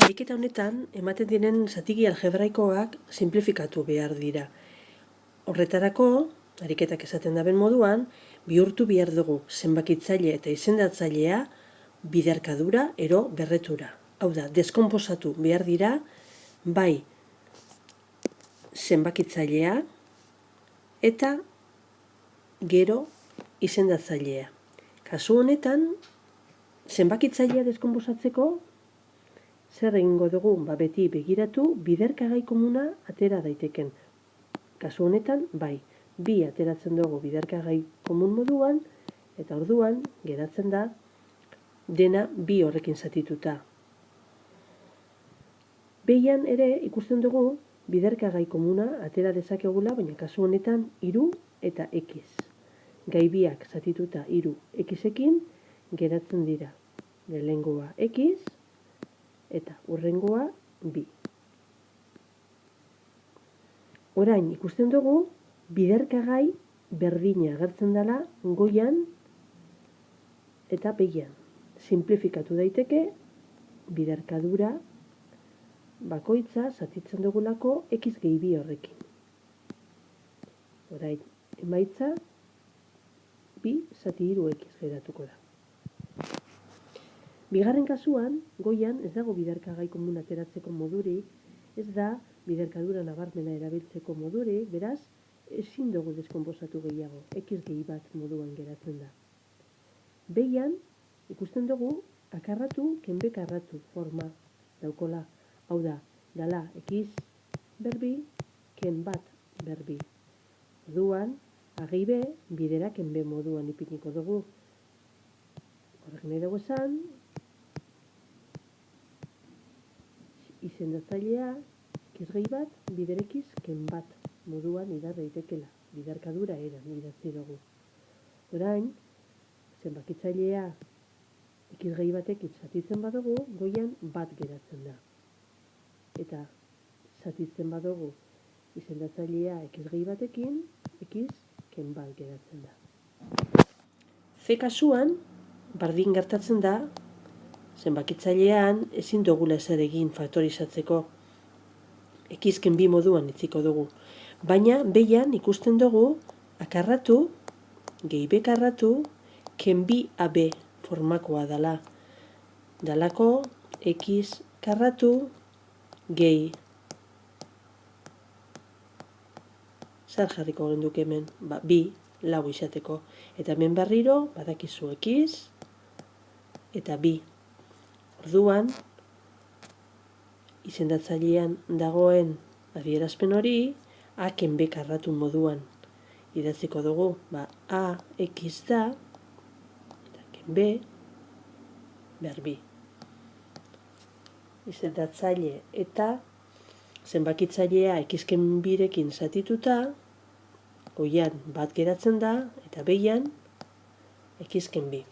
Ariketa honetan, ematen diren zatigi algebraikoak sinplifikatu behar dira. Horretarako, ariketak esaten daben moduan, bihurtu behar dugu zenbakitzaile eta izendatzailea biderkadura ero berretura. Hau da, deskonposatu behar dira, bai zenbakitzailea eta gero izendatzailea. Kasu honetan, zenbakitzailea deskonposatzeko, zer egingo dugu? Beti begiratu biderkagai komuna atera daiteken. Kasu honetan, bai, bi ateratzen dugu biderkagai komun moduan, eta orduan geratzen da dena bi horrekin zatituta. Behian ere ikusten dugu biderkagai komuna atera dezakegula, baina kasu honetan 3 eta x. Gai biak zatituta 3 x-ekin geratzen dira. Lehengoa x, eta hurrengoa bi. Orain ikusten dugu biderkagai berdina agertzen dela goian eta behian. Simplifikatu daiteke biderkadura bakoitza zatitzen dugulako x gehi bi horrekin. Orain emaitza 2/3x geratuko da. Bigarren kasuan, goian ez dago biderkagai komun ateratzeko modurik, ez da biderkadura nabarmena erabiltzeko modurik, beraz, ezin dugu deskonposatu gehiago, x gehi bat moduan geratzen da. Behian, ikusten dugu, akarratu, kenbekarratu forma daukola. Hau da, dala x berbi, ken bat berbi. Orduan, agei be, bidera kenbe moduan ipiniko dugu. Horrek nahi dugu esan, izendatzailea, x gehi bat, biderekiz, ken bat moduan idar daitekela. Biderkadura eran idatzi dugu. Orain, zenbakitzailea x gehi batekin zatitzen badugu, goian bat geratzen da. Eta zatitzen badugu izendatzailea x gehi batekin, x ken bat geratzen da. C kasuan, bardin gertatzen da, zenbakitzailean ezin dugula ezer egin faktorizatzeko. X ken bi moduan itziko dugu. Baina behian ikusten dugu akarratu, gehi bekarratu, ken bi AB formakoa dela. Dalako x karratu gehi. Zer jarriko genduk hemen? Bi, lau izateko. Eta hemen berriro, badakizu x eta bi. Orduan, izendatzailean dagoen adierazpen hori, a ken b karratu moduan idatziko dugu. A x da, eta ken b berbi. Izendatzaile eta zenbakitzailea x ken birekin zatituta, goian bat geratzen da, eta behian x ken bi.